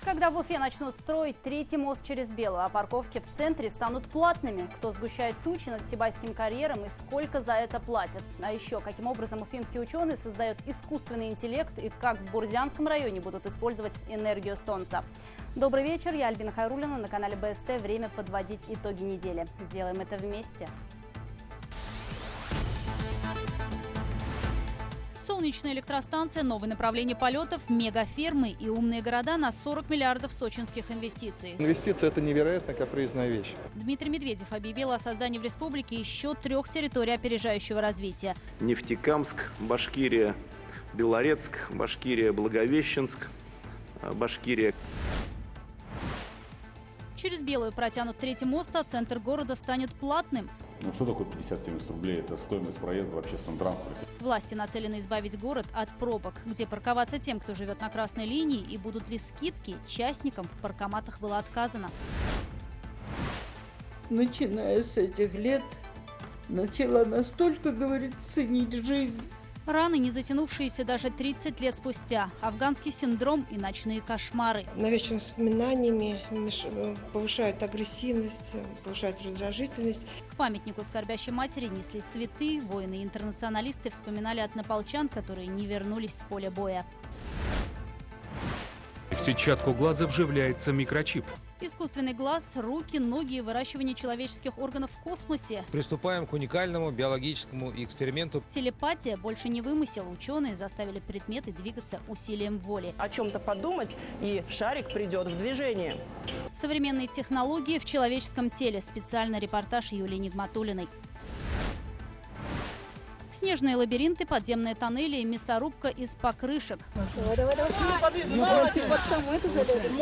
Когда в Уфе начнут строить третий мост через Белую, а парковки в центре станут платными, кто сгущает тучи над Сибайским карьером и сколько за это платят. А еще, каким образом уфимские ученые создают искусственный интеллект и как в Бурзянском районе будут использовать энергию солнца. Добрый вечер, я Альбина Хайруллина, на канале БСТ. Время подводить итоги недели. Сделаем это вместе. Солнечная электростанция, новое направление полетов, мегафермы и умные города на 40 миллиардов сочинских инвестиций. Инвестиции – это невероятно капризная вещь. Дмитрий Медведев объявил о создании в республике еще 3 территорий опережающего развития. Нефтекамск, Башкирия, Белорецк, Башкирия, Благовещенск, Башкирия. Через Белую протянут третий мост, а центр города станет платным. Ну что такое 50-70 рублей? Это стоимость проезда в общественном транспорте. Власти нацелены избавить город от пробок. Где парковаться тем, кто живет на красной линии, и будут ли скидки, частникам в паркоматах было отказано. Начиная с этих лет, начала настолько, говорит, ценить жизнь. Раны, не затянувшиеся даже 30 лет спустя. Афганский синдром и ночные кошмары. Навязчивыми воспоминаниями повышают агрессивность, повышают раздражительность. К памятнику скорбящей матери несли цветы. Воины и интернационалисты вспоминали однополчан, которые не вернулись с поля боя. В сетчатку глаза вживляется микрочип. Искусственный глаз, руки, ноги и выращивание человеческих органов в космосе. Приступаем к уникальному биологическому эксперименту. Телепатия больше не вымысел. Ученые заставили предметы двигаться усилием воли. О чем-то подумать, и шарик придет в движение. Современные технологии в человеческом теле. Специальный репортаж Юлии Нигматуллиной. Снежные лабиринты, подземные тоннели и мясорубка из покрышек.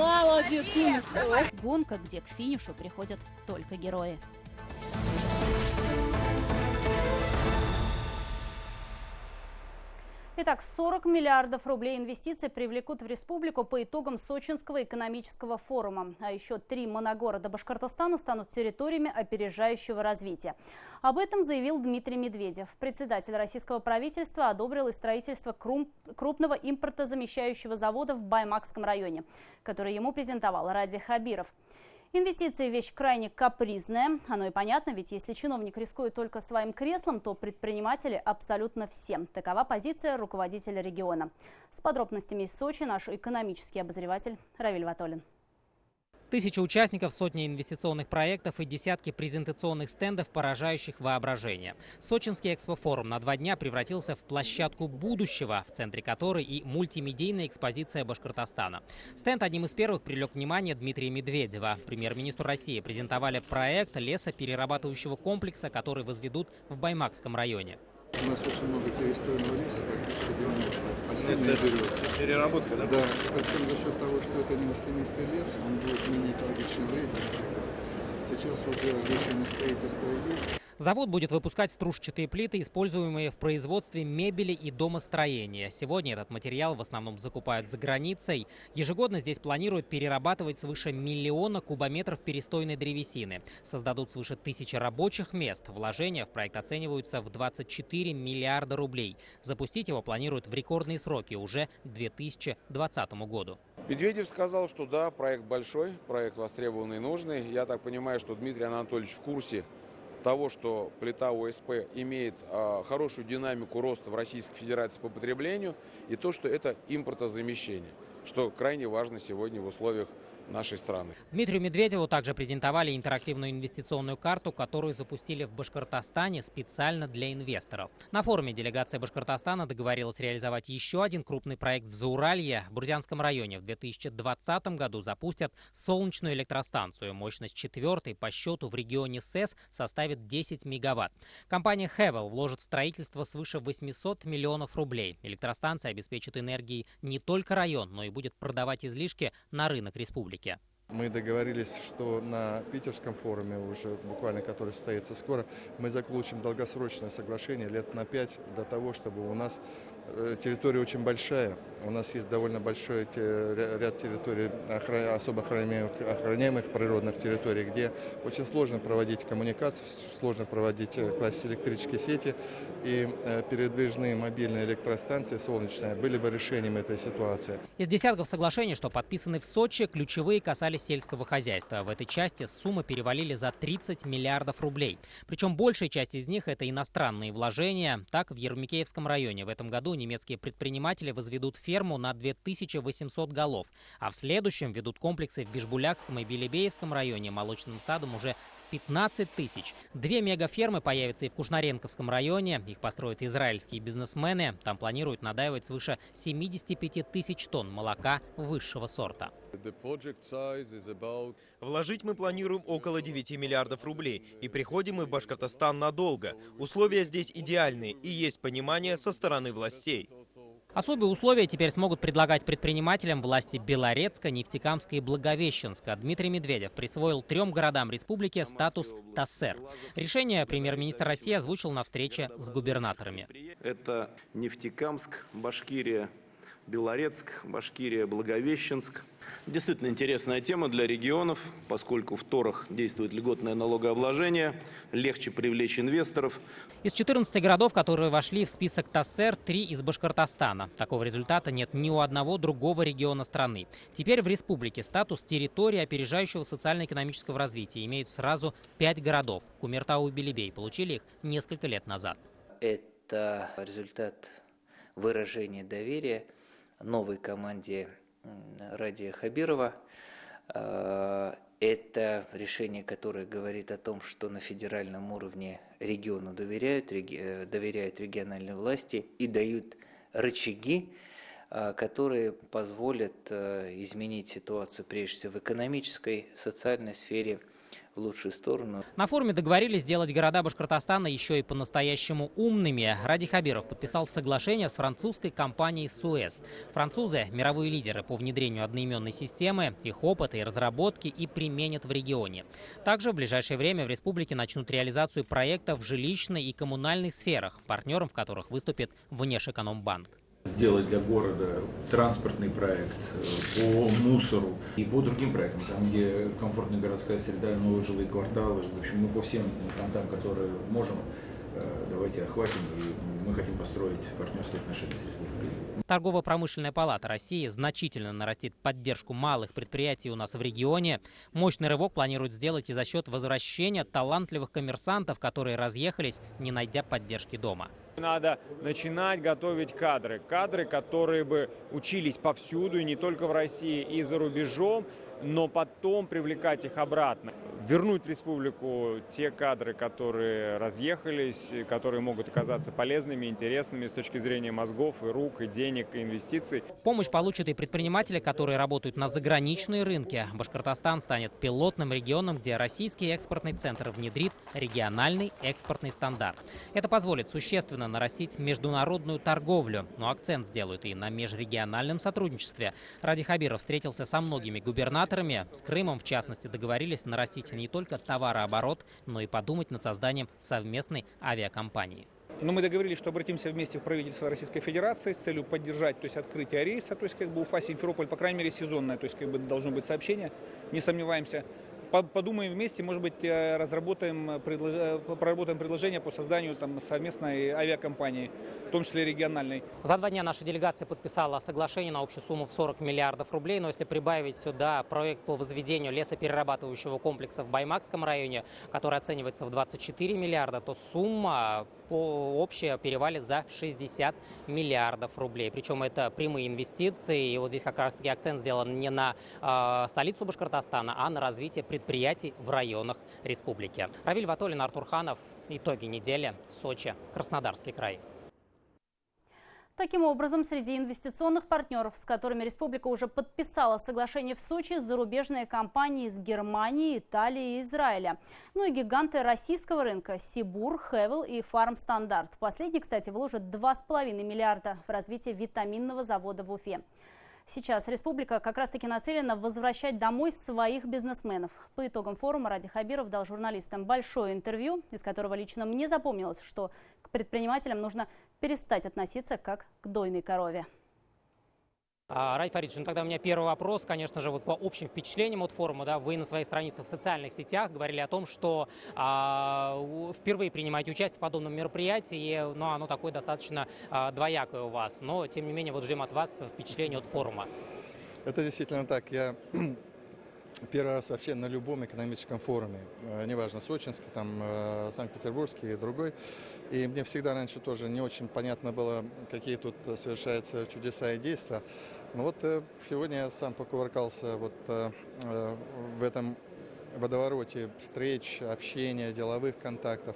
Молодец, умница. Гонка, где к финишу приходят только герои. Итак, 40 миллиардов рублей инвестиций привлекут в республику по итогам Сочинского экономического форума. А еще 3 моногорода Башкортостана станут территориями опережающего развития. Об этом заявил Дмитрий Медведев. Председатель российского правительства одобрил и строительство крупного импортозамещающего завода в Баймакском районе, который ему презентовал Ради Хабиров. Инвестиции – вещь крайне капризная. Оно и понятно, ведь если чиновник рискует только своим креслом, то предприниматели абсолютно все. Такова позиция руководителя региона. С подробностями из Сочи наш экономический обозреватель Равиль Ватолин. Тысячи участников, сотни инвестиционных проектов и десятки презентационных стендов, поражающих воображение. Сочинский экспофорум на 2 дня превратился в площадку будущего, в центре которой и мультимедийная экспозиция Башкортостана. Стенд одним из первых привлек внимание Дмитрия Медведева. Премьер-министру России презентовали проект лесоперерабатывающего комплекса, который возведут в Баймакском районе. У нас очень много перестроенного леса, практически 90. Это переработка, да? Да, причем за счет того, что это не маслянистый лес, он будет менее экологично вреден. Сейчас уже лесное строительство есть. Завод будет выпускать стружчатые плиты, используемые в производстве мебели и домостроения. Сегодня этот материал в основном закупают за границей. Ежегодно здесь планируют перерабатывать свыше 1 миллиона кубометров перестойной древесины. Создадут свыше 1000 рабочих мест. Вложения в проект оцениваются в 24 миллиарда рублей. Запустить его планируют в рекордные сроки уже к 2020 году. Медведев сказал, что да, проект большой, проект востребованный и нужный. Я так понимаю, что Дмитрий Анатольевич в курсе того, что плита ОСП имеет хорошую динамику роста в Российской Федерации по потреблению, и то, что это импортозамещение, что крайне важно сегодня в условиях нашей страны. Дмитрию Медведеву также презентовали интерактивную инвестиционную карту, которую запустили в Башкортостане специально для инвесторов. На форуме делегация Башкортостана договорилась реализовать еще один крупный проект в Зауралье. В Бурзянском районе в 2020 году запустят солнечную электростанцию. Мощность 4-й по счету в регионе СЭС составит 10 мегаватт. Компания Хевел вложит в строительство свыше 800 миллионов рублей. Электростанция обеспечит энергией не только район, но и будет продавать излишки на рынок республики. Мы договорились, что на питерском форуме, уже буквально который состоится скоро, мы заключим долгосрочное соглашение лет на 5 для того, чтобы у нас Территория очень большая. У нас есть довольно большой ряд территорий, особо охраняемых природных территорий, где очень сложно проводить коммуникацию, сложно проводить класть электрические сети. И передвижные мобильные электростанции солнечные были бы решением этой ситуации. Из десятков соглашений, что подписаны в Сочи, ключевые касались сельского хозяйства. В этой части суммы перевалили за 30 миллиардов рублей. Причем большая часть из них – это иностранные вложения. Так, в Еремикеевском районе в этом году немецкие предприниматели возведут ферму на 2800 голов. А в следующем ведут комплексы в Бишбулякском и Белебеевском районе молочным стадом уже 15 тысяч. 2 мегафермы появятся и в Кушнаренковском районе. Их построят израильские бизнесмены. Там планируют надаивать свыше 75 тысяч тонн молока высшего сорта. Вложить мы планируем около 9 миллиардов рублей. И приходим мы в Башкортостан надолго. Условия здесь идеальные и есть понимание со стороны властей. Особые условия теперь смогут предлагать предпринимателям власти Белорецка, Нефтекамска и Благовещенска. Дмитрий Медведев присвоил 3 городам республики статус ТАССЕР. Решение премьер-министр России озвучил на встрече с губернаторами. Это Нефтекамск, Башкирия, Белорецк, Башкирия, Благовещенск. Действительно интересная тема для регионов, поскольку в торах действует льготное налогообложение, легче привлечь инвесторов. Из 14 городов, которые вошли в список ТАССЕР, 3 из Башкортостана. Такого результата нет ни у одного другого региона страны. Теперь в республике статус территории опережающего социально-экономического развития имеют сразу 5 городов. Кумертау и Белебей получили их несколько лет назад. Это результат выражения доверия новой команде Радия Хабирова. Это решение, которое говорит о том, что на федеральном уровне региону доверяют региональной власти и дают рычаги, которые позволят изменить ситуацию прежде всего в экономической, социальной сфере в лучшую сторону. На форуме договорились сделать города Башкортостана еще и по-настоящему умными. Ради Хабиров подписал соглашение с французской компанией «Суэс». Французы – мировые лидеры по внедрению одноименной системы, их опыта и разработки и применят в регионе. Также в ближайшее время в республике начнут реализацию проектов в жилищной и коммунальной сферах, партнером в которых выступит Внешэкономбанк. Сделать для города транспортный проект по мусору и по другим проектам, там, где комфортная городская среда, новые жилые кварталы. В общем, мы по всем фронтам, которые можем, давайте охватим, и мы хотим построить партнерские отношения с республикой. Торгово-промышленная палата России значительно нарастит поддержку малых предприятий у нас в регионе. Мощный рывок планирует сделать и за счет возвращения талантливых коммерсантов, которые разъехались, не найдя поддержки дома. Надо начинать готовить кадры, которые бы учились повсюду, и не только в России, и за рубежом, но потом привлекать их обратно. Вернуть в республику те кадры, которые разъехались, которые могут оказаться полезными, интересными с точки зрения мозгов, и рук, и денег, и инвестиций. Помощь получат и предприниматели, которые работают на заграничные рынки. Башкортостан станет пилотным регионом, где российский экспортный центр внедрит региональный экспортный стандарт. Это позволит существенно нарастить международную торговлю, но акцент сделают и на межрегиональном сотрудничестве. Ради Хабиров встретился со многими губернаторами. С Крымом, в частности, договорились нарастить не только товарооборот, но и подумать над созданием совместной авиакомпании. Но мы договорились, что обратимся вместе в правительство Российской Федерации с целью поддержать, то есть открытие рейса, то есть Уфа-Симферополь, по крайней мере, сезонное, то есть должно быть сообщение, не сомневаемся. Подумаем вместе, может быть, проработаем предложение по созданию совместной авиакомпании, в том числе региональной. За 2 дня наша делегация подписала соглашение на общую сумму в 40 миллиардов рублей. Но если прибавить сюда проект по возведению лесоперерабатывающего комплекса в Баймакском районе, который оценивается в 24 миллиарда, то сумма общая перевалит за 60 миллиардов рублей. Причем это прямые инвестиции. И вот здесь как раз-таки акцент сделан не на столицу Башкортостана, а на развитие предприятий в районах республики. Равиль Ватолин, Артур Ханов. Итоги недели. Сочи, Краснодарский край. Таким образом, среди инвестиционных партнеров, с которыми республика уже подписала соглашение в Сочи, зарубежные компании из Германии, Италии и Израиля. Ну и гиганты российского рынка Сибур, Хевел и Фармстандарт. Последний, кстати, вложит 2,5 миллиарда в развитие витаминного завода в Уфе. Сейчас республика как раз-таки нацелена возвращать домой своих бизнесменов. По итогам форума Ради Хабиров дал журналистам большое интервью, из которого лично мне запомнилось, что к предпринимателям нужно перестать относиться как к дойной корове. Раиль Фаридович, ну тогда у меня первый вопрос, конечно же, вот по общим впечатлениям от форума, да, вы на своей странице в социальных сетях говорили о том, что впервые принимаете участие в подобном мероприятии, но оно такое достаточно двоякое у вас, но тем не менее вот ждем от вас впечатления от форума. Это действительно так. Я первый раз вообще на любом экономическом форуме, неважно, сочинский, там, Санкт-Петербургский и другой. И мне всегда раньше тоже не очень понятно было, какие тут совершаются чудеса и действия. Но вот сегодня я сам покувыркался вот в этом водовороте встреч, общения, деловых контактов.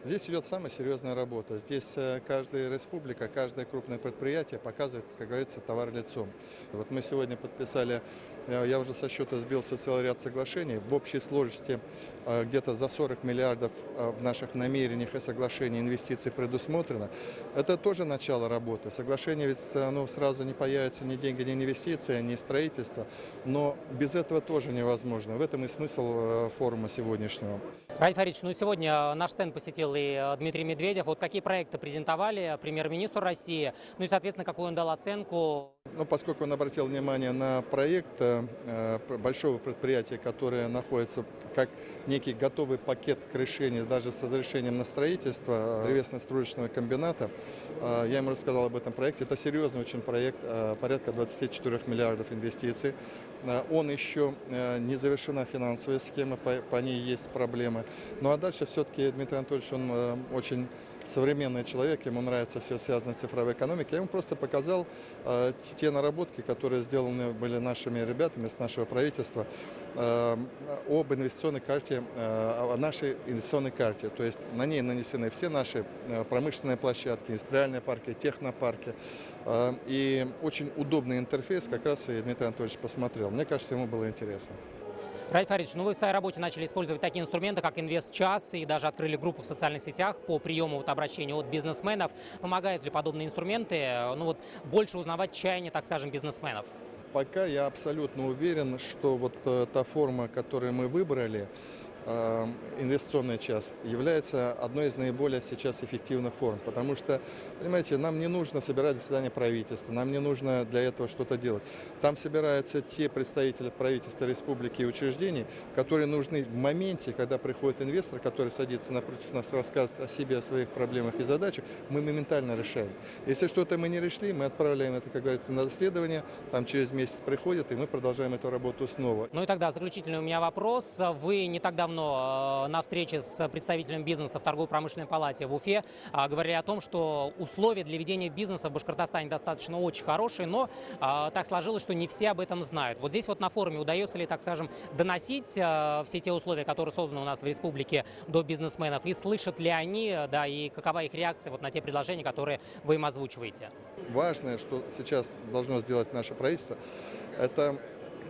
Здесь идет самая серьезная работа. Здесь каждая республика, каждое крупное предприятие показывает, как говорится, товар лицом. Вот мы сегодня подписали, я уже со счета сбился, целый ряд соглашений. В общей сложности где-то за 40 миллиардов в наших намерениях и соглашениях инвестиций предусмотрено. Это тоже начало работы. Соглашение ведь сразу не появится ни деньги, ни инвестиции, ни строительство. Но без этого тоже невозможно. В этом и смысл форума сегодняшнего. Раиль Фаридович, ну сегодня наш стенд посетил и Дмитрий Медведев. Вот какие проекты презентовали премьер-министру России? Ну и, соответственно, какую он дал оценку? Ну, поскольку он обратил внимание на проект большого предприятия, которое находится как некий готовый пакет к решению, даже с разрешением на строительство древесно-стружечного комбината, я ему рассказал об этом проекте. Это серьезный очень проект, порядка 24 миллиардов инвестиций. Он еще не завершена финансовая схема, по ней есть проблемы. Ну а дальше все-таки Дмитрий Анатольевич, он очень современный человек, ему нравится все связано с цифровой экономикой. Я ему просто показал те наработки, которые сделаны были нашими ребятами с нашего правительства об инвестиционной карте, о нашей инвестиционной карте. То есть на ней нанесены все наши промышленные площадки, индустриальные парки, технопарки. И очень удобный интерфейс как раз и Дмитрий Анатольевич посмотрел. Мне кажется, ему было интересно. Раиль Фаридович, ну вы в своей работе начали использовать такие инструменты, как Инвестчас, и даже открыли группу в социальных сетях по приему обращений от бизнесменов. Помогают ли подобные инструменты больше узнавать чаяния, так скажем, бизнесменов? Пока я абсолютно уверен, что вот та форма, которую мы выбрали, инвестиционная часть, является одной из наиболее сейчас эффективных форм. Потому что, понимаете, нам не нужно собирать заседание правительства, нам не нужно для этого что-то делать. Там собираются те представители правительства, республики и учреждений, которые нужны в моменте, когда приходит инвестор, который садится напротив нас, рассказывает о себе, о своих проблемах и задачах, мы моментально решаем. Если что-то мы не решили, мы отправляем это, как говорится, на доследование, там через месяц приходит, и мы продолжаем эту работу снова. Ну и тогда заключительный у меня вопрос. Вы не так давно на встрече с представителем бизнеса в торгово-промышленной палате в Уфе говорили о том, что условия для ведения бизнеса в Башкортостане достаточно очень хорошие, но так сложилось, что не все об этом знают. Вот здесь вот на форуме удается ли, так скажем, доносить все те условия, которые созданы у нас в республике, до бизнесменов, и слышат ли они, да, и какова их реакция вот на те предложения, которые вы им озвучиваете? Важное, что сейчас должно сделать наше правительство, это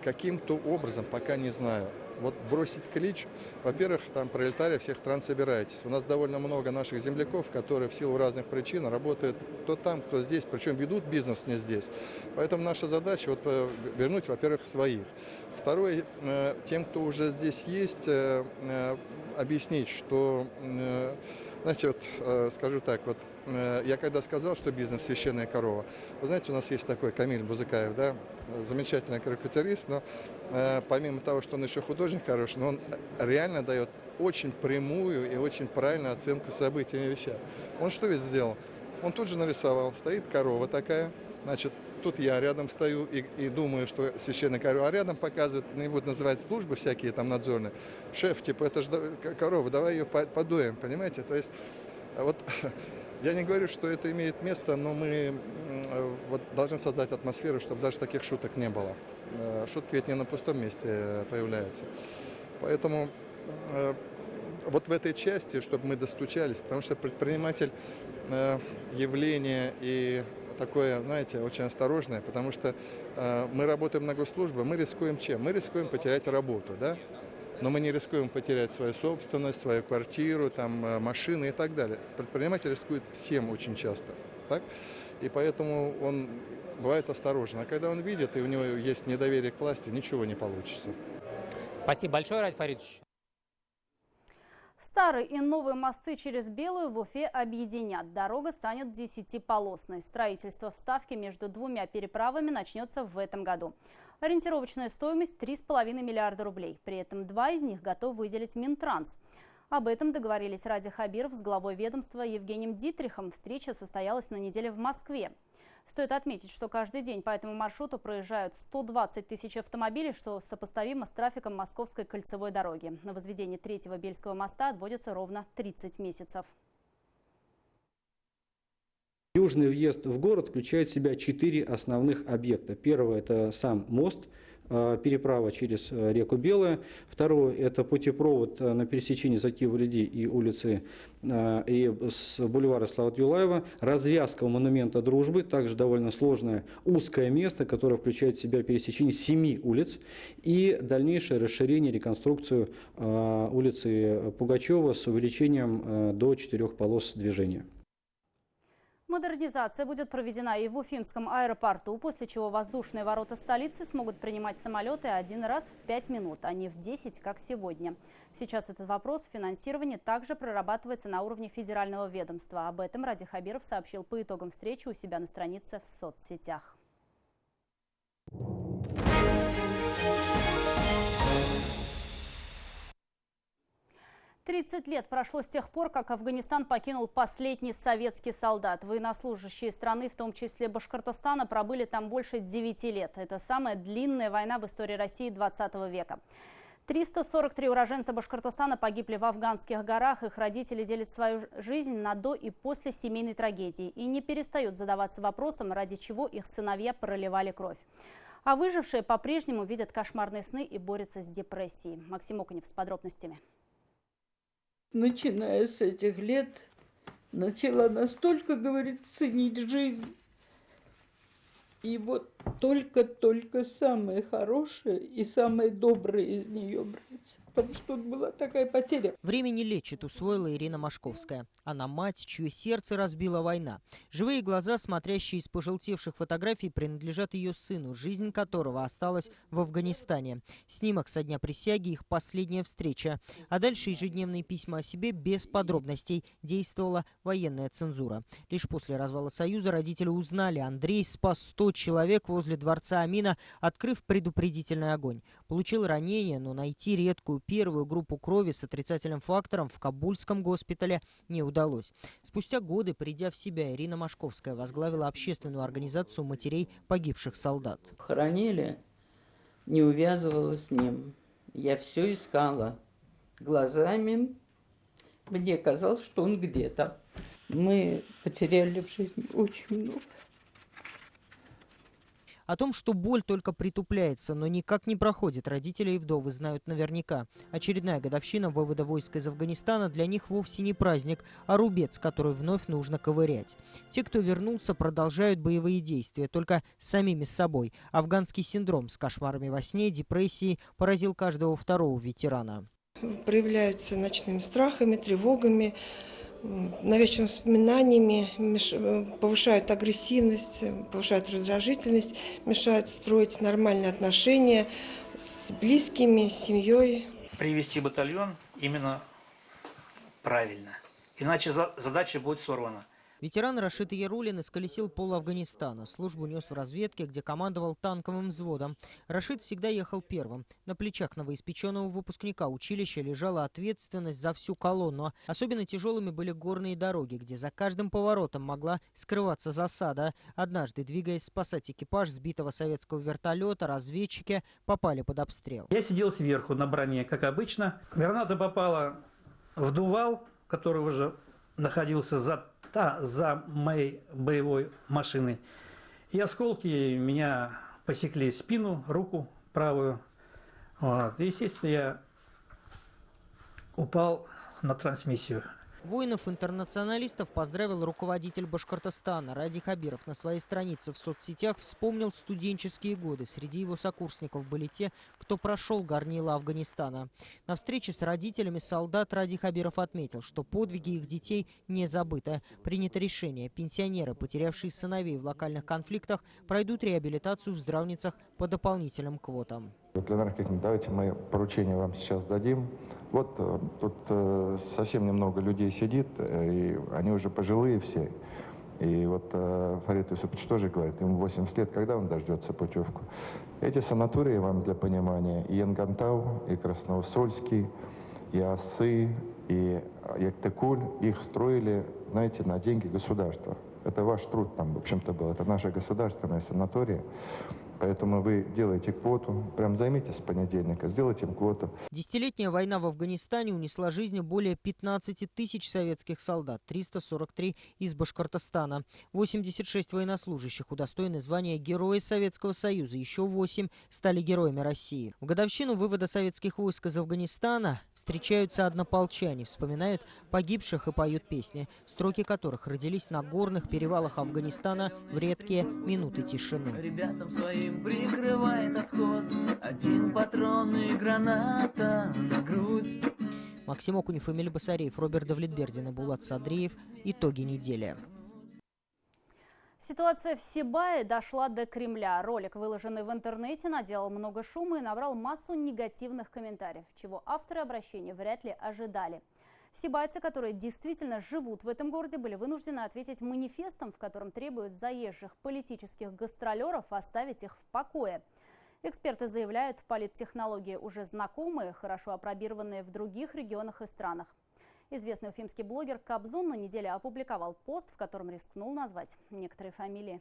каким-то образом, пока не знаю, вот бросить клич. Во-первых, там пролетарии всех стран собирайтесь. У нас довольно много наших земляков, которые в силу разных причин работают кто там, кто здесь, причем ведут бизнес не здесь. Поэтому наша задача вернуть, во-первых, своих. Второе, тем, кто уже здесь есть, объяснить, что, знаете, скажу так, я когда сказал, что бизнес священная корова, вы знаете, у нас есть такой Камиль Бузыкаев, да, замечательный карикатурист, но помимо того, что он еще художник хороший, но он реально дает очень прямую и очень правильную оценку событий и вещам. Он что ведь сделал? Он тут же нарисовал, стоит корова такая, значит, тут я рядом стою и думаю, что священная корова, а рядом показывает, не буду называть службы всякие там надзорные, шеф, типа, это же корова, давай ее подуем, понимаете, то есть вот... Я не говорю, что это имеет место, но мы должны создать атмосферу, чтобы даже таких шуток не было. Шутки ведь не на пустом месте появляются. Поэтому вот в этой части, чтобы мы достучались, потому что предприниматель явление и такое, знаете, очень осторожное, потому что мы работаем на госслужбу, мы рискуем чем? Мы рискуем потерять работу, да? Но мы не рискуем потерять свою собственность, свою квартиру, там, машины и так далее. Предприниматель рискует всем очень часто. Так? И поэтому он бывает осторожен. А когда он видит, и у него есть недоверие к власти, ничего не получится. Спасибо большое, Раиль Фаридович. Старые и новые мосты через Белую в Уфе объединят. Дорога станет 10-полосной. Строительство вставки между двумя переправами начнется в этом году. Ориентировочная стоимость 3,5 миллиарда рублей. При этом 2 из них готов выделить Минтранс. Об этом договорились Ради Хабиров с главой ведомства Евгением Дитрихом. Встреча состоялась на неделе в Москве. Стоит отметить, что каждый день по этому маршруту проезжают 120 тысяч автомобилей, что сопоставимо с трафиком Московской кольцевой дороги. На возведение третьего Бельского моста отводится ровно 30 месяцев. Южный въезд в город включает в себя 4 основных объекта. Первое – это сам мост, переправа через реку Белая. Второе – это путепровод на пересечении Закиева-Лиди и улицы и с бульвара Славы Юлаева. Развязка у монумента Дружбы, также довольно сложное узкое место, которое включает в себя пересечение 7 улиц. И дальнейшее расширение, реконструкцию улицы Пугачева с увеличением до 4 полос движения. Модернизация будет проведена и в Уфимском аэропорту, после чего воздушные ворота столицы смогут принимать самолеты один раз в 5 минут, а не в 10, как сегодня. Сейчас этот вопрос финансирования также прорабатывается на уровне федерального ведомства. Об этом Ради Хабиров сообщил по итогам встречи у себя на странице в соцсетях. 30 лет прошло с тех пор, как Афганистан покинул последний советский солдат. Военнослужащие страны, в том числе Башкортостана, пробыли там больше 9 лет. Это самая длинная война в истории России 20 века. 343 уроженца Башкортостана погибли в афганских горах. Их родители делят свою жизнь на до и после семейной трагедии и не перестают задаваться вопросом, ради чего их сыновья проливали кровь. А выжившие по-прежнему видят кошмарные сны и борются с депрессией. Максим Окунев с подробностями. Начиная с этих лет, начала настолько, говорит, ценить жизнь. И вот только самое хорошее и самое доброе из нее брать. Потому что тут была такая потеря. Время не лечит, усвоила Ирина Машковская. Она мать, чье сердце разбила война. Живые глаза, смотрящие из пожелтевших фотографий, принадлежат ее сыну, жизнь которого осталась в Афганистане. Снимок со дня присяги, их последняя встреча. А дальше ежедневные письма о себе без подробностей. Действовала военная цензура. Лишь после развала Союза родители узнали, Андрей спас 100 человек возле дворца Амина, открыв предупредительный огонь. Получил ранение, но найти редкую первую группу крови с отрицательным фактором в Кабульском госпитале не удалось. Спустя годы, придя в себя, Ирина Машковская возглавила общественную организацию матерей погибших солдат. Хоронили, не увязывала с ним. Я все искала глазами. Мне казалось, что он где-то. Мы потеряли в жизни очень много. О том, что боль только притупляется, но никак не проходит, родители и вдовы знают наверняка. Очередная годовщина вывода войск из Афганистана для них вовсе не праздник, а рубец, который вновь нужно ковырять. Те, кто вернулся, продолжают боевые действия, только с самими собой. Афганский синдром с кошмарами во сне, депрессией поразил каждого второго ветерана. Проявляются ночными страхами, тревогами, навязчивыми воспоминаниями, повышают агрессивность, повышают раздражительность, мешают строить нормальные отношения с близкими, с семьей. Привести батальон именно правильно, иначе задача будет сорвана. Ветеран Рашид Ярулин исколесил пол Афганистана. Службу нес в разведке, где командовал танковым взводом. Рашид всегда ехал первым. На плечах новоиспеченного выпускника училища лежала ответственность за всю колонну. Особенно тяжелыми были горные дороги, где за каждым поворотом могла скрываться засада. Однажды, двигаясь спасать экипаж сбитого советского вертолета, разведчики попали под обстрел. Я сидел сверху на броне, как обычно. Граната попала в дувал, который уже находился за моей боевой машиной. И осколки меня посекли спину, руку правую. Вот. И, естественно, я упал на трансмиссию. Воинов-интернационалистов поздравил руководитель Башкортостана. Ради Хабиров на своей странице в соцсетях вспомнил студенческие годы. Среди его сокурсников были те, кто прошел горнило Афганистана. На встрече с родителями солдат Ради Хабиров отметил, что подвиги их детей не забыты. Принято решение: пенсионеры, потерявшие сыновей в локальных конфликтах, пройдут реабилитацию в здравницах по дополнительным квотам. Ленар Аркадьевна, давайте мы поручение вам сейчас дадим Вот тут совсем немного людей сидит, и они уже пожилые все. И вот Фарид Юсупович тоже говорит, ему 80 лет, когда он дождется путевку. Эти санатории, вам для понимания, и Янгантау, и Красноусольский, и Осы, и Яктыкуль, их строили, знаете, на деньги государства. Это ваш труд там, в общем-то, был. Это наша государственная санатория. Поэтому вы делаете квоту, прям займитесь с понедельника, сделайте им квоту. Десятилетняя война в Афганистане унесла жизни более 15 тысяч советских солдат, 343 из Башкортостана. 86 военнослужащих удостоены звания Героя Советского Союза, еще 8 стали героями России. В годовщину вывода советских войск из Афганистана встречаются однополчане, вспоминают погибших и поют песни, строки которых родились на горных перевалах Афганистана в редкие минуты тишины. Ребятам своим прикрывает отход, один патрон и граната на грудь. Максим Окунев, Эмиль Басареев, Роберт Давлетбердин и Булат Садриев. Итоги недели. Ситуация в Сибае дошла до Кремля. Ролик, выложенный в интернете, наделал много шума и набрал массу негативных комментариев, чего авторы обращения вряд ли ожидали. Сибайцы, которые действительно живут в этом городе, были вынуждены ответить манифестом, в котором требуют заезжих политических гастролеров оставить их в покое. Эксперты заявляют, политтехнологии уже знакомые, хорошо апробированные в других регионах и странах. Известный уфимский блогер Кобзон на неделе опубликовал пост, в котором рискнул назвать некоторые фамилии.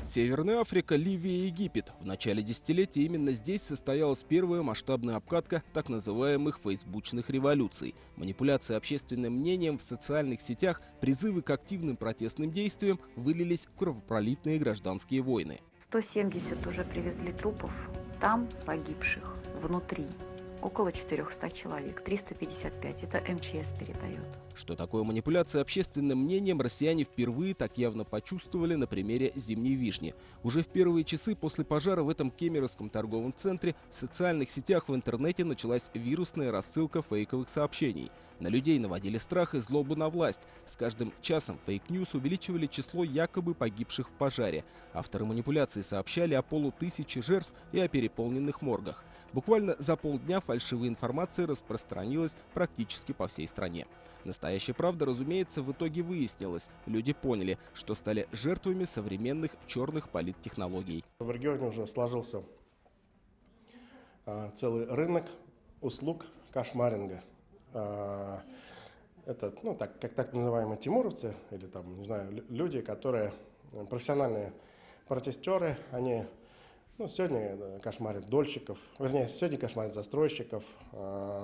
Северная Африка, Ливия и Египет. В начале десятилетия именно здесь состоялась первая масштабная обкатка так называемых фейсбучных революций. Манипуляции общественным мнением в социальных сетях, призывы к активным протестным действиям вылились в кровопролитные гражданские войны. 170 уже привезли трупов, там погибших внутри около 400 человек, 355, это МЧС передает. Что такое манипуляция общественным мнением, россияне впервые так явно почувствовали на примере «Зимней вишни». Уже в первые часы после пожара в этом кемеровском торговом центре в социальных сетях в интернете началась вирусная рассылка фейковых сообщений. На людей наводили страх и злобу на власть. С каждым часом фейк-ньюс увеличивали число якобы погибших в пожаре. Авторы манипуляции сообщали о 500 жертв и о переполненных моргах. Буквально за полдня фальшивая информация распространилась практически по всей стране. Настоящая правда, разумеется, в итоге выяснилась. Люди поняли, что стали жертвами современных черных политтехнологий. В регионе уже сложился целый рынок услуг кошмаринга. Это, так называемые тимуровцы, или там, не знаю, люди, которые профессиональные протестеры, они сегодня кошмарят дольщиков, вернее, сегодня кошмарят застройщиков,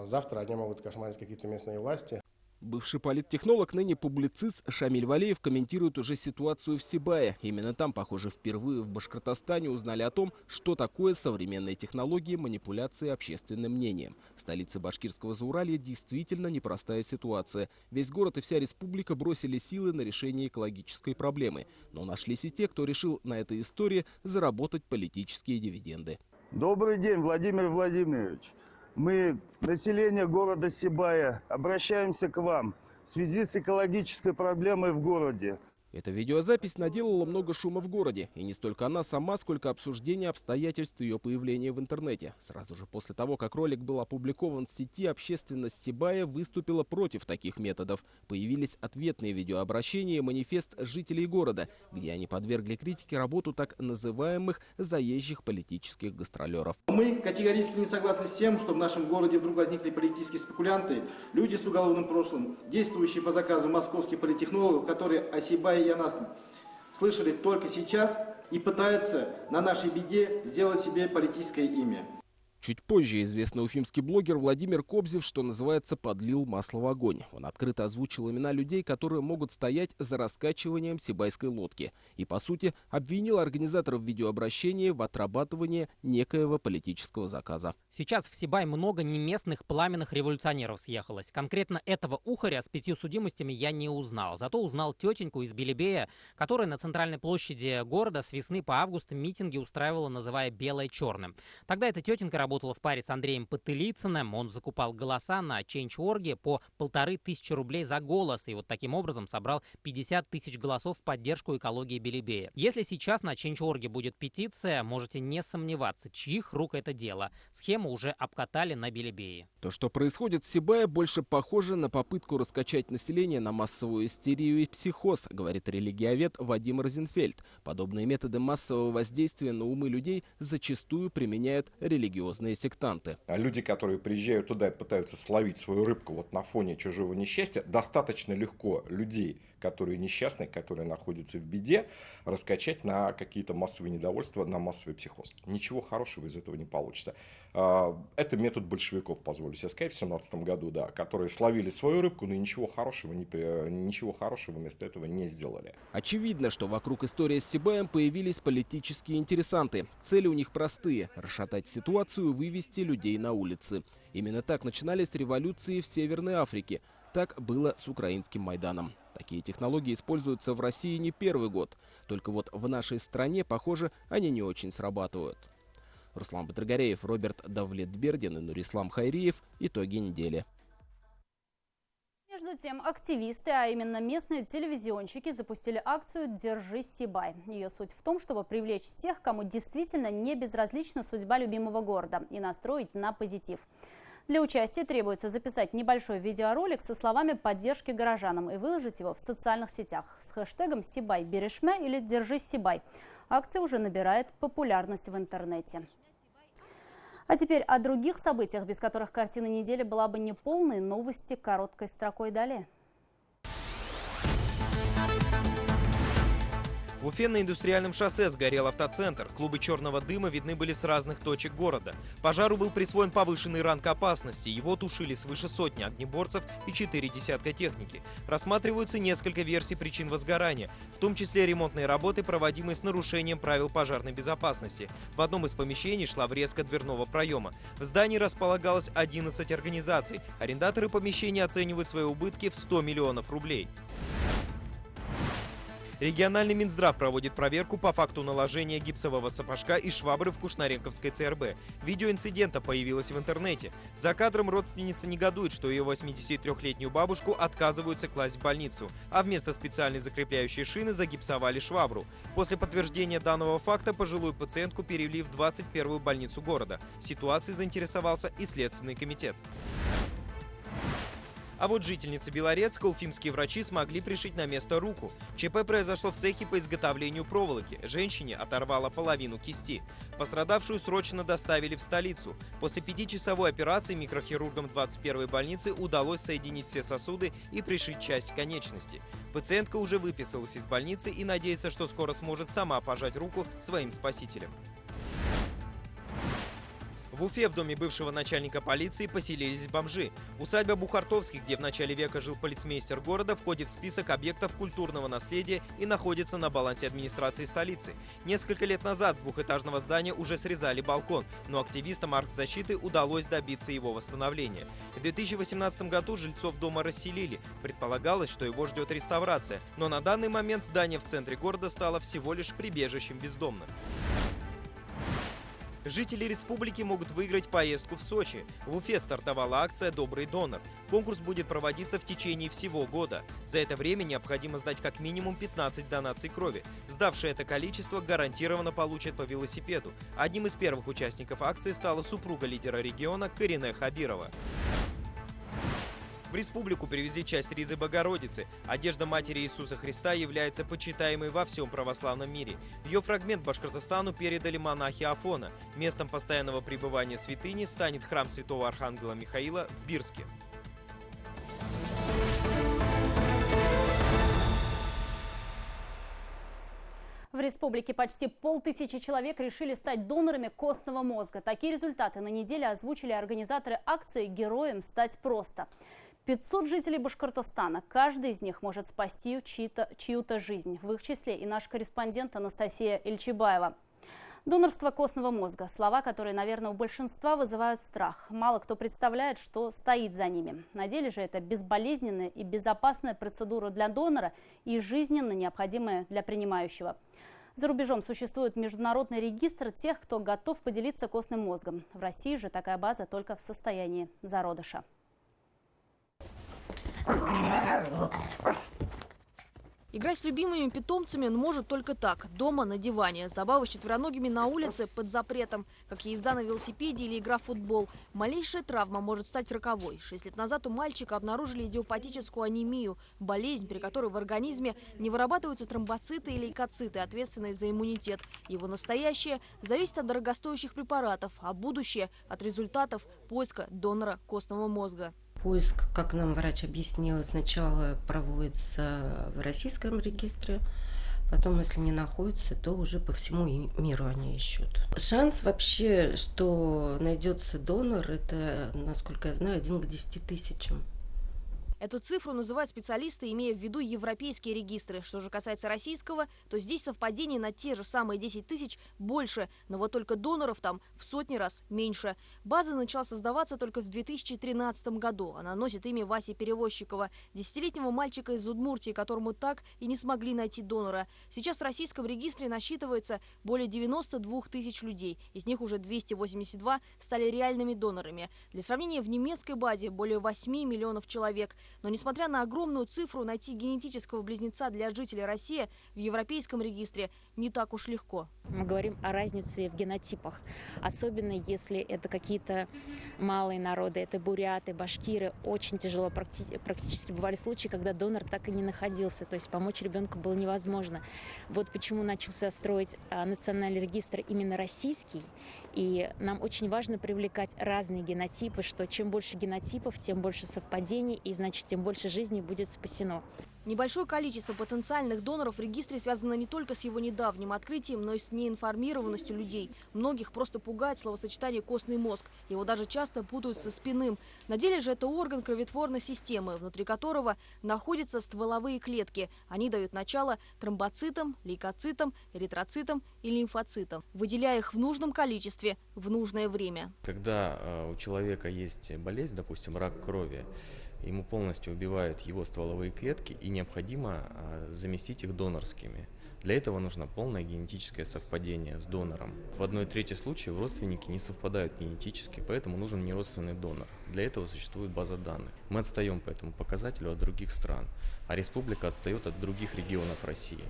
завтра они могут кошмарить какие-то местные власти. Бывший политтехнолог, ныне публицист Шамиль Валеев комментирует уже ситуацию в Сибае. Именно там, похоже, впервые в Башкортостане узнали о том, что такое современные технологии манипуляции общественным мнением. В столице башкирского Зауралья действительно непростая ситуация. Весь город и вся республика бросили силы на решение экологической проблемы. Но нашлись и те, кто решил на этой истории заработать политические дивиденды. Добрый день, Владимир Владимирович. Мы, население города Сибая, обращаемся к вам в связи с экологической проблемой в городе. Эта видеозапись наделала много шума в городе. И не столько она сама, сколько обсуждение обстоятельств ее появления в интернете. Сразу же после того, как ролик был опубликован в сети, общественность Сибая выступила против таких методов. Появились ответные видеообращения и манифест жителей города, где они подвергли критике работу так называемых заезжих политических гастролеров. Мы категорически не согласны с тем, что в нашем городе вдруг возникли политические спекулянты, люди с уголовным прошлым, действующие по заказу московских политтехнологов, которые о Сибае и о нас слышали только сейчас и пытаются на нашей беде сделать себе политическое имя. Чуть позже известный уфимский блогер Владимир Кобзев, что называется, подлил масло в огонь. Он открыто озвучил имена людей, которые могут стоять за раскачиванием сибайской лодки. И, по сути, обвинил организаторов видеообращения в отрабатывании некоего политического заказа. Сейчас в Сибай много неместных пламенных революционеров съехалось. Конкретно этого ухаря с 5 судимостями я не узнал. Зато узнал тетеньку из Белебея, которая на центральной площади города с весны по август митинги устраивала, называя белое черным. Тогда эта тетенька работала работала в паре с Андреем Потылицыным. Он закупал голоса на Change.org по 1500 рублей за голос. И вот таким образом собрал 50 тысяч голосов в поддержку экологии Белебея. Если сейчас на Change.org будет петиция, можете не сомневаться, чьих рук это дело. Схему уже обкатали на Белебее. То, что происходит в Сибае, больше похоже на попытку раскачать население на массовую истерию и психоз, говорит религиовед Вадим Розенфельд. Подобные методы массового воздействия на умы людей зачастую применяют религиозные сектанты. А люди, которые приезжают туда и пытаются словить свою рыбку вот на фоне чужого несчастья, достаточно легко людей, которые несчастны, которые находятся в беде, раскачать на какие-то массовые недовольства, на массовый психоз. Ничего хорошего из этого не получится. Это метод большевиков, позволю себе сказать, в 17 году, да, которые словили свою рыбку, но ничего хорошего вместо этого не сделали. Очевидно, что вокруг истории с Сибаем появились политические интересанты. Цели у них простые – расшатать ситуацию, вывести людей на улицы. Именно так начинались революции в Северной Африке. Так было с украинским Майданом. Такие технологии используются в России не первый год. Только вот в нашей стране, похоже, они не очень срабатывают. Руслан Батыргареев, Роберт Давлетбердин и Нурислам Хайриев. Итоги недели. Между тем, активисты, а именно местные телевизионщики, запустили акцию «Держись, Сибай». Ее суть в том, чтобы привлечь тех, кому действительно не безразлична судьба любимого города, и настроить на позитив. Для участия требуется записать небольшой видеоролик со словами поддержки горожанам и выложить его в социальных сетях с хэштегом «Сибай Берешме» или «Держись, Сибай». Акция уже набирает популярность в интернете. А теперь о других событиях, без которых картина недели была бы неполной. Новости короткой строкой далее. В Уфе на Индустриальном шоссе сгорел автоцентр. Клубы черного дыма видны были с разных точек города. Пожару был присвоен повышенный ранг опасности. Его тушили свыше сотни огнеборцев и 4 десятка техники. Рассматриваются несколько версий причин возгорания, в том числе ремонтные работы, проводимые с нарушением правил пожарной безопасности. В одном из помещений шла врезка дверного проема. В здании располагалось 11 организаций. Арендаторы помещения оценивают свои убытки в 100 миллионов рублей. Региональный Минздрав проводит проверку по факту наложения гипсового сапожка и швабры в Кушнаренковской ЦРБ. Видео инцидента появилось в интернете. За кадром родственница негодует, что ее 83-летнюю бабушку отказываются класть в больницу, а вместо специальной закрепляющей шины загипсовали швабру. После подтверждения данного факта пожилую пациентку перевели в 21-ю больницу города. Ситуацией заинтересовался и Следственный комитет. А вот жительницы Белорецка уфимские врачи смогли пришить на место руку. ЧП произошло в цехе по изготовлению проволоки. Женщине оторвало половину кисти. Пострадавшую срочно доставили в столицу. После 5-часовой операции микрохирургам 21-й больницы удалось соединить все сосуды и пришить часть конечности. Пациентка уже выписалась из больницы и надеется, что скоро сможет сама пожать руку своим спасителям. В Уфе в доме бывшего начальника полиции поселились бомжи. Усадьба Бухартовских, где в начале века жил полицмейстер города, входит в список объектов культурного наследия и находится на балансе администрации столицы. Несколько лет назад с двухэтажного здания уже срезали балкон, но активистам архзащиты удалось добиться его восстановления. В 2018 году жильцов дома расселили. Предполагалось, что его ждет реставрация, но на данный момент здание в центре города стало всего лишь прибежищем бездомных. Жители республики могут выиграть поездку в Сочи. В Уфе стартовала акция «Добрый донор». Конкурс будет проводиться в течение всего года. За это время необходимо сдать как минимум 15 донаций крови. Сдавшие это количество гарантированно получат по велосипеду. Одним из первых участников акции стала супруга лидера региона Карине Хабирова. В республику привезли часть ризы Богородицы. Одежда Матери Иисуса Христа является почитаемой во всем православном мире. Ее фрагмент Башкортостану передали монахи Афона. Местом постоянного пребывания святыни станет храм святого архангела Михаила в Бирске. В республике почти 500 человек решили стать донорами костного мозга. Такие результаты на неделе озвучили организаторы акции «Героем стать просто». 500 жителей Башкортостана. Каждый из них может спасти чью-то жизнь. В их числе и наш корреспондент Анастасия Ильчебаева. Донорство костного мозга. Слова, которые, наверное, у большинства вызывают страх. Мало кто представляет, что стоит за ними. На деле же это безболезненная и безопасная процедура для донора и жизненно необходимая для принимающего. За рубежом существует международный регистр тех, кто готов поделиться костным мозгом. В России же такая база только в состоянии зародыша. Играть с любимыми питомцами он может только так, дома на диване. Забавы с четвероногими на улице под запретом, как езда на велосипеде или игра в футбол. Малейшая травма может стать роковой. 6 лет назад у мальчика обнаружили идиопатическую анемию, болезнь, при которой в организме не вырабатываются тромбоциты или лейкоциты, ответственные за иммунитет. Его настоящее зависит от дорогостоящих препаратов, а будущее – от результатов поиска донора костного мозга. Поиск, как нам врач объяснила, сначала проводится в российском регистре, потом, если не находится, то уже по всему миру они ищут. Шанс вообще, что найдется донор, это, насколько я знаю, 1 к 10 тысячам. Эту цифру называют специалисты, имея в виду европейские регистры. Что же касается российского, то здесь совпадений на те же самые 10 тысяч больше, но вот только доноров там в сотни раз меньше. База начала создаваться только в 2013 году. Она носит имя Васи Перевозчикова, 10-летнего мальчика из Удмуртии, которому так и не смогли найти донора. Сейчас в российском регистре насчитывается более 92 тысяч людей. Из них уже 282 стали реальными донорами. Для сравнения, в немецкой базе более 8 миллионов человек. Но несмотря на огромную цифру, найти генетического близнеца для жителей России в европейском регистре не так уж легко. Мы говорим о разнице в генотипах, особенно если это какие-то малые народы, это буряты, башкиры. Очень тяжело, практически бывали случаи, когда донор так и не находился, то есть помочь ребенку было невозможно. Вот почему начался строить национальный регистр именно российский, и нам очень важно привлекать разные генотипы, что чем больше генотипов, тем больше совпадений, и значит, тем больше жизней будет спасено. Небольшое количество потенциальных доноров в регистре связано не только с его недавним открытием, но и с неинформированностью людей. Многих просто пугает словосочетание «костный мозг». Его даже часто путают со спинным. На деле же это орган кроветворной системы, внутри которого находятся стволовые клетки. Они дают начало тромбоцитам, лейкоцитам, эритроцитам и лимфоцитам, выделяя их в нужном количестве в нужное время. Когда у человека есть болезнь, допустим, рак крови, ему полностью убивают его стволовые клетки, и необходимо заместить их донорскими. Для этого нужно полное генетическое совпадение с донором. В 1/3 случаев родственники не совпадают генетически, поэтому нужен неродственный донор. Для этого существует база данных. Мы отстаем по этому показателю от других стран, а республика отстает от других регионов России.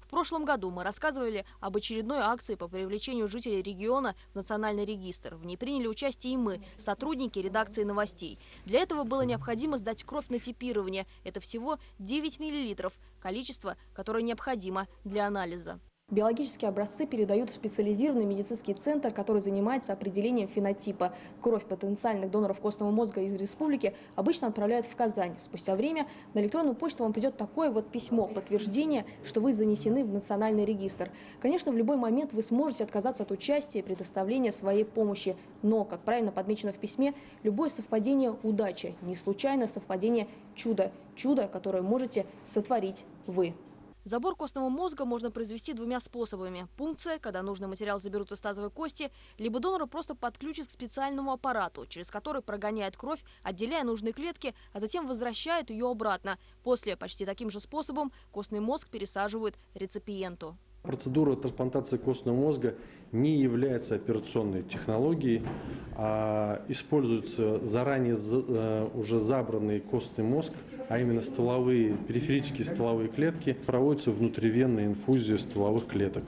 В прошлом году мы рассказывали об очередной акции по привлечению жителей региона в национальный регистр. В ней приняли участие и мы, сотрудники редакции новостей. Для этого было необходимо сдать кровь на типирование. Это всего 9 миллилитров, количество, которое необходимо для анализа. Биологические образцы передают в специализированный медицинский центр, который занимается определением фенотипа. Кровь потенциальных доноров костного мозга из республики обычно отправляют в Казань. Спустя время на электронную почту вам придет такое вот письмо, подтверждение, что вы занесены в национальный регистр. Конечно, в любой момент вы сможете отказаться от участия и предоставления своей помощи. Но, как правильно подмечено в письме, любое совпадение – удача. Не случайно совпадение – чудо. Чудо, которое можете сотворить вы. Забор костного мозга можно произвести двумя способами. Пункция, когда нужный материал заберут из тазовой кости, либо донора просто подключат к специальному аппарату, через который прогоняет кровь, отделяя нужные клетки, а затем возвращает ее обратно. После почти таким же способом костный мозг пересаживают реципиенту. Процедура трансплантации костного мозга не является операционной технологией, а используется заранее уже забранный костный мозг, а именно периферические стволовые клетки, проводится внутривенная инфузия стволовых клеток.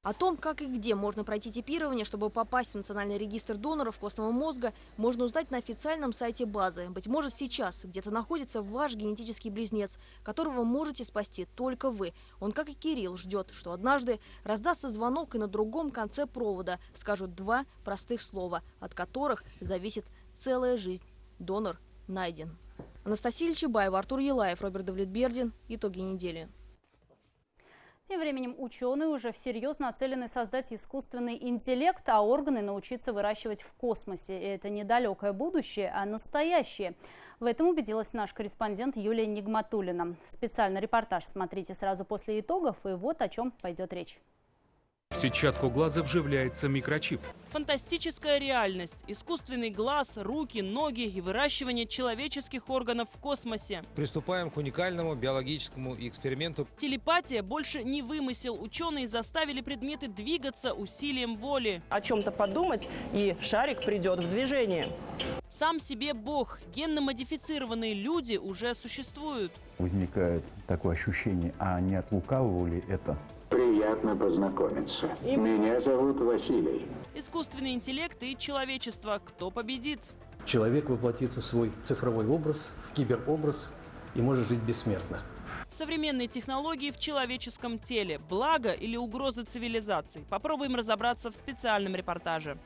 О том, как и где можно пройти типирование, чтобы попасть в национальный регистр доноров костного мозга, можно узнать на официальном сайте базы. Быть может, сейчас где-то находится ваш генетический близнец, которого можете спасти только вы. Он, как и Кирилл, ждет, что однажды раздастся звонок, и на другом конце провода скажут 2 простых слова, от которых зависит целая жизнь. Донор найден. Анастасия Ильчебаева, Артур Елаев, Роберт Давлетбердин. Итоги недели. Тем временем ученые уже всерьез нацелены создать искусственный интеллект, а органы научиться выращивать в космосе. И это не далекое будущее, а настоящее. В этом убедилась наш корреспондент Юлия Нигматуллина. Специальный репортаж смотрите сразу после итогов, и вот о чем пойдет речь. В сетчатку глаза вживляется микрочип. Фантастическая реальность. Искусственный глаз, руки, ноги и выращивание человеческих органов в космосе. Приступаем к уникальному биологическому эксперименту. Телепатия больше не вымысел. Ученые заставили предметы двигаться усилием воли. О чем-то подумать, и шарик придет в движение. Сам себе Бог. Генно-модифицированные люди уже существуют. Возникает такое ощущение, а не от лукавого ли это? Приятно познакомиться. Меня зовут Василий. Искусственный интеллект и человечество. Кто победит? Человек воплотится в свой цифровой образ, в киберобраз и может жить бессмертно. Современные технологии в человеческом теле. Благо или угроза цивилизации? Попробуем разобраться в специальном репортаже.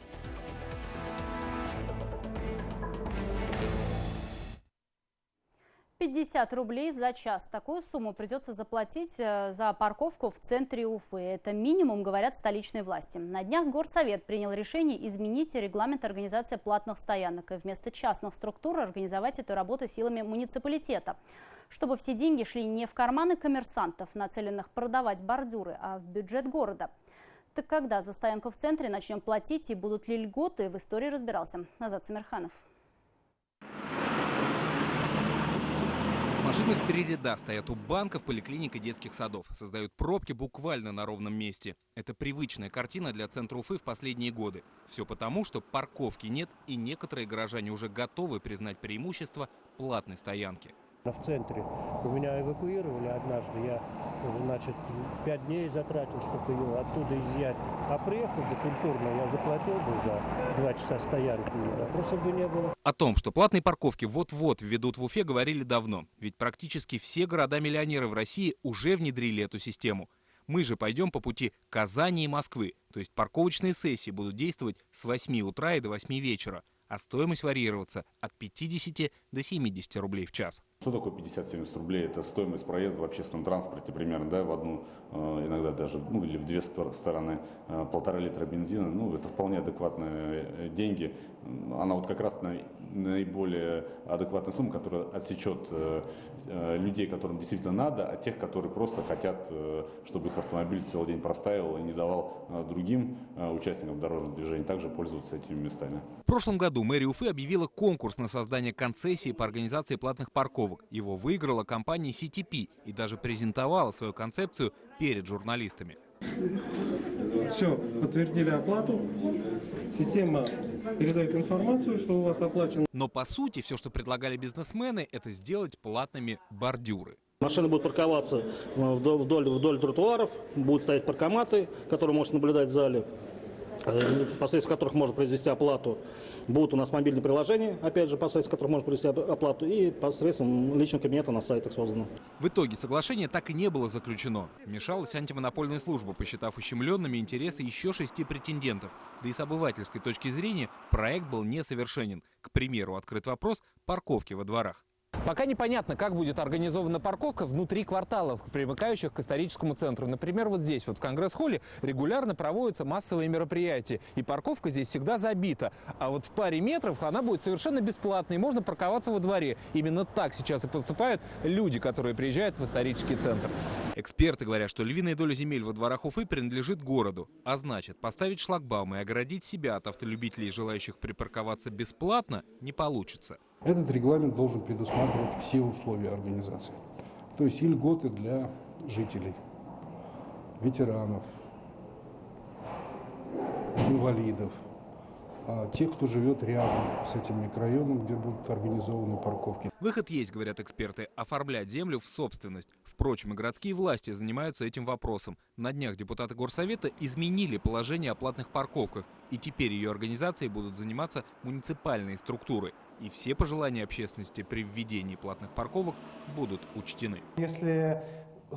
50 рублей за час. Такую сумму придется заплатить за парковку в центре Уфы. Это минимум, говорят столичные власти. На днях Горсовет принял решение изменить регламент организации платных стоянок и вместо частных структур организовать эту работу силами муниципалитета. Чтобы все деньги шли не в карманы коммерсантов, нацеленных продавать бордюры, а в бюджет города. Так когда за стоянку в центре начнем платить и будут ли льготы, в истории разбирался Назат Самирханов. Машины в 3 ряда стоят у банков, поликлиник и детских садов. Создают пробки буквально на ровном месте. Это привычная картина для центра Уфы в последние годы. Все потому, что парковки нет, и некоторые горожане уже готовы признать преимущество платной стоянки. В центре у меня эвакуировали однажды. Я, 5 дней затратил, чтобы ее оттуда изъять. А приехал бы культурно, я заплатил бы за 2 часа стоянки. Вопросов бы не было. О том, что платные парковки вот-вот введут в Уфе, говорили давно. Ведь практически все города-миллионеры в России уже внедрили эту систему. Мы же пойдем по пути Казани и Москвы. То есть парковочные сессии будут действовать с 8 утра и до 8 вечера. А стоимость варьироваться от 50 до 70 рублей в час. Что такое 50-70 рублей? Это стоимость проезда в общественном транспорте примерно, да, в одну, иногда даже, или в 2 стороны, 1,5 литра бензина. Это вполне адекватные деньги. Она вот как раз наиболее адекватная сумма, которая отсечет людей, которым действительно надо, от тех, которые просто хотят, чтобы их автомобиль целый день проставил и не давал другим участникам дорожного движения также пользоваться этими местами. В прошлом году мэрия Уфы объявила конкурс на создание концессии по организации платных парковок. Его выиграла компания CTP и даже презентовала свою концепцию перед журналистами. Все, подтвердили оплату. Система передает информацию, что у вас оплачено. Но по сути все, что предлагали бизнесмены, это сделать платными бордюры. Машины будут парковаться вдоль тротуаров, будут стоять паркоматы, которые можно наблюдать в зале, посредством которых можно произвести оплату. Будут у нас мобильные приложения, опять же, посредством которых можно произвести оплату, и посредством личного кабинета на сайтах создано. В итоге соглашение так и не было заключено. Вмешалась антимонопольная служба, посчитав ущемленными интересы еще 6 претендентов. Да и с обывательской точки зрения проект был несовершенен. К примеру, открыт вопрос парковки во дворах. Пока непонятно, как будет организована парковка внутри кварталов, примыкающих к историческому центру. Например, вот здесь, в Конгресс-холле, регулярно проводятся массовые мероприятия. И парковка здесь всегда забита. А вот в паре метров она будет совершенно бесплатной, и можно парковаться во дворе. Именно так сейчас и поступают люди, которые приезжают в исторический центр. Эксперты говорят, что львиная доля земель во дворах Уфы принадлежит городу. А значит, поставить шлагбаумы и оградить себя от автолюбителей, желающих припарковаться бесплатно, не получится. Этот регламент должен предусматривать все условия организации. То есть и льготы для жителей, ветеранов, инвалидов, тех, кто живет рядом с этим микрорайоном, где будут организованы парковки. Выход есть, говорят эксперты, оформлять землю в собственность. Впрочем, и городские власти занимаются этим вопросом. На днях депутаты Горсовета изменили положение о платных парковках, и теперь ее организацией будут заниматься муниципальные структуры. И все пожелания общественности при введении платных парковок будут учтены. Если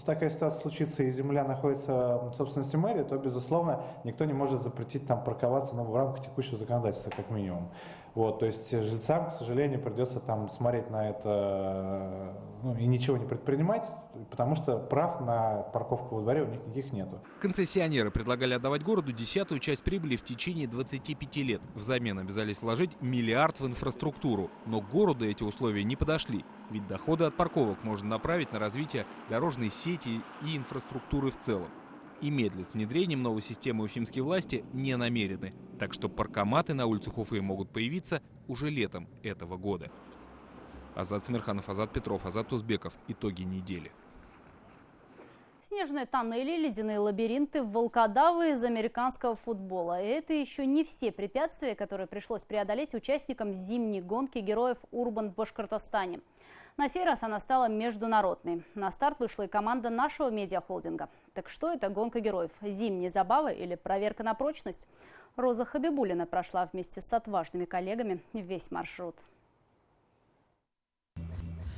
такая ситуация случится и земля находится в собственности мэрии, то, безусловно, никто не может запретить там парковаться в рамках текущего законодательства, как минимум. То есть жильцам, к сожалению, придется там смотреть на это и ничего не предпринимать, потому что прав на парковку во дворе у них никаких нету. Концессионеры предлагали отдавать городу 10-ю часть прибыли в течение 25 лет. Взамен обязались вложить 1 миллиард в инфраструктуру. Но городу эти условия не подошли. Ведь доходы от парковок можно направить на развитие дорожной сети и инфраструктуры в целом. и медлит с внедрением новой системы уфимские власти не намерены. Так что паркоматы на улицах Уфы могут появиться уже летом этого года. Азат Смирханов, Азат Петров, Азат Узбеков. Итоги недели. Снежные тоннели, ледяные лабиринты, волкодавы из американского футбола. И это еще не все препятствия, которые пришлось преодолеть участникам зимней гонки героев Урбан в Башкортостане. На сей раз она стала международной. На старт вышла и команда нашего медиахолдинга. Так что это гонка героев? Зимние забавы или проверка на прочность? Роза Хабибуллина прошла вместе с отважными коллегами весь маршрут.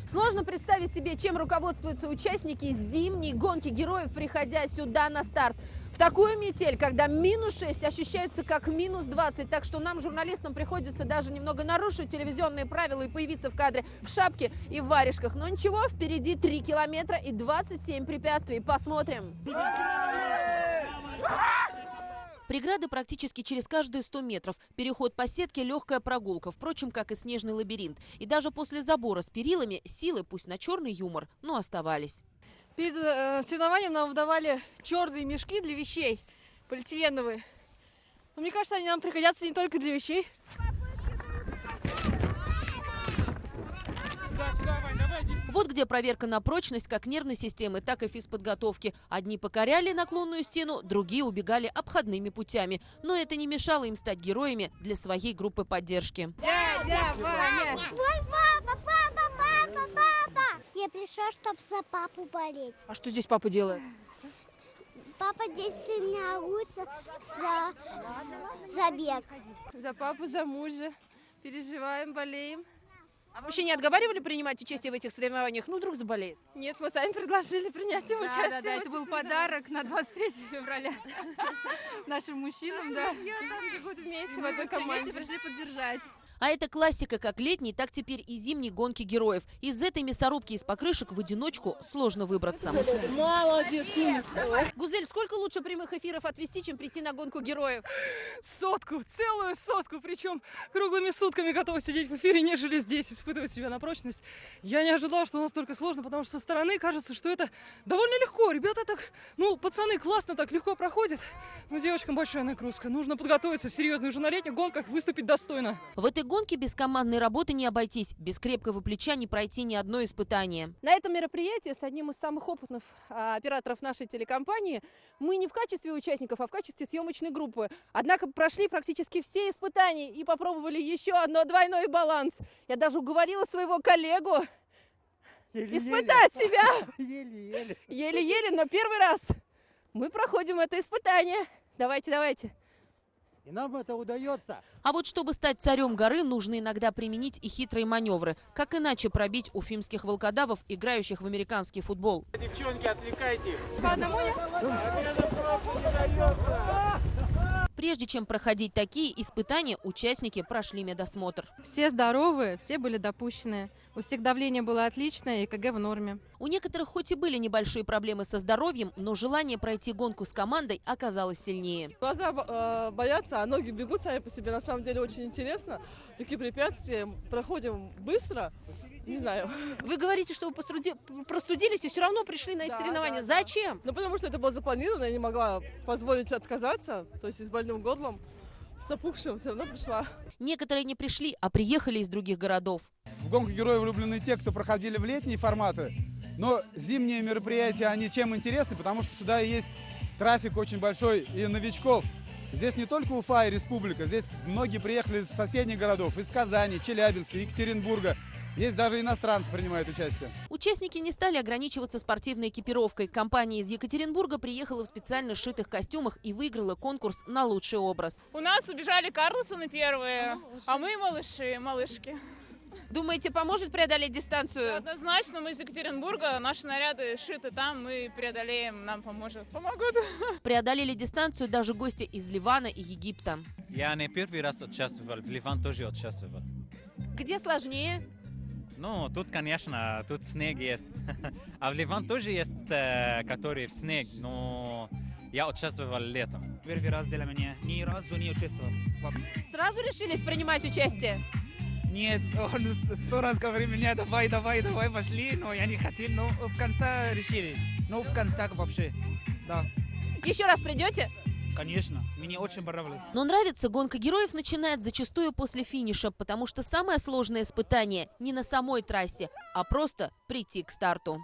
Сложно представить себе, чем руководствуются участники зимней гонки героев, приходя сюда на старт. В такую метель, когда -6 ощущаются как -20. Так что нам, журналистам, приходится даже немного нарушить телевизионные правила и появиться в кадре в шапке и в варежках. Но ничего, впереди 3 километра и 27 препятствий. Посмотрим. Преграды практически через каждые 100 метров. Переход по сетке – легкая прогулка, впрочем, как и снежный лабиринт. И даже после забора с перилами силы, пусть на черный юмор, но оставались. Перед соревнованием нам выдавали черные мешки для вещей, полиэтиленовые. Но мне кажется, они нам пригодятся не только для вещей. Вот где проверка на прочность как нервной системы, так и физподготовки. Одни покоряли наклонную стену, другие убегали обходными путями. Но это не мешало им стать героями для своей группы поддержки. Дядя Ваня! Папа! Я пришла, чтобы за папу болеть. А что здесь папа делает? Папа здесь соревнуется за бег. За папу, за мужа. Переживаем, болеем. А вообще не отговаривали принимать участие в этих соревнованиях? Ну, вдруг заболеет? Нет, мы сами предложили принять участие. Да, это был подарок на 23 февраля нашим мужчинам. Да. Там бегут вместе в этой команде. Пришли поддержать. А это классика как летней, так теперь и зимней гонки героев. Из этой мясорубки из покрышек в одиночку сложно выбраться. Молодец, Гузель, сколько лучше прямых эфиров отвести, чем прийти на гонку героев? 100, целую 100, причем круглыми сутками готова сидеть в эфире, нежели здесь испытывать себя на прочность. Я не ожидала, что у нас столько сложно, потому что со стороны кажется, что это довольно легко. Ребята так, пацаны классно так легко проходят. Но девочкам большая нагрузка. Нужно подготовиться серьезно уже на летних гонках, выступить достойно. В этой гонке без командной работы не обойтись. Без крепкого плеча не пройти ни одно испытание. На этом мероприятии с одним из самых опытных операторов нашей телекомпании мы не в качестве участников, а в качестве съемочной группы. Однако прошли практически все испытания и попробовали еще одно двойной баланс. Я даже уговорила своего коллегу испытать себя. Еле-еле, но первый раз мы проходим это испытание. Давайте. И нам это удается. А вот чтобы стать царем горы, нужно иногда применить и хитрые маневры. Как иначе пробить уфимских волкодавов, играющих в американский футбол? Девчонки, отвлекайте их. По одному Прежде чем проходить такие испытания, участники прошли медосмотр. Все здоровые, все были допущены. У всех давление было отличное, ЭКГ в норме. У некоторых хоть и были небольшие проблемы со здоровьем, но желание пройти гонку с командой оказалось сильнее. Глаза боятся, а ноги бегут сами по себе. На самом деле очень интересно. Такие препятствия проходим быстро. Не знаю. Вы говорите, что вы простудились и все равно пришли на эти соревнования. Зачем? Потому что это было запланировано, я не могла позволить отказаться. То есть с больным горлом, с опухшим, все равно пришла. Некоторые не пришли, а приехали из других городов. В гонку героев влюблены те, кто проходили в летние форматы. Но зимние мероприятия, они чем интересны? Потому что сюда есть трафик очень большой и новичков. Здесь не только Уфа и республика, здесь многие приехали из соседних городов, из Казани, Челябинска, Екатеринбурга. Есть даже иностранцы принимают участие. Участники не стали ограничиваться спортивной экипировкой. Компания из Екатеринбурга приехала в специально сшитых костюмах и выиграла конкурс на лучший образ. У нас убежали Карлсоны первые, а мы малышки. Думаете, поможет преодолеть дистанцию? Однозначно, мы из Екатеринбурга, наши наряды шиты там, мы преодолеем, нам помогут. Преодолели дистанцию даже гости из Ливана и Египта. Я не первый раз участвовал, в Ливан тоже участвовал. Где сложнее? Ну, тут, конечно, тут снег есть. А в Ливан тоже есть, который в снег, но я участвовал летом. Первый раз для меня, ни разу не участвовал. Сразу решились принимать участие? Нет, он 100 раз говорил мне, давай, пошли, но я не хотел, но в конце решили. Ну, в конце вообще, да. Еще раз придете? Конечно, мне очень понравилось. Но нравится гонка героев начинает зачастую после финиша, потому что самое сложное испытание не на самой трассе, а просто прийти к старту.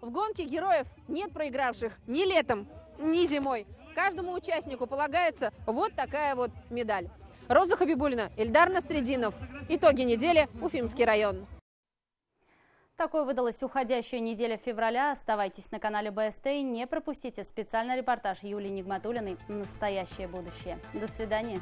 В гонке героев нет проигравших ни летом, ни зимой. Каждому участнику полагается вот такая вот медаль. Роза Хабибуллина, Эльдар Насреддинов. Итоги недели. Уфимский район. Такой выдалась уходящая неделя февраля. Оставайтесь на канале БСТ и не пропустите специальный репортаж Юлии Нигматуллиной «Настоящее будущее». До свидания.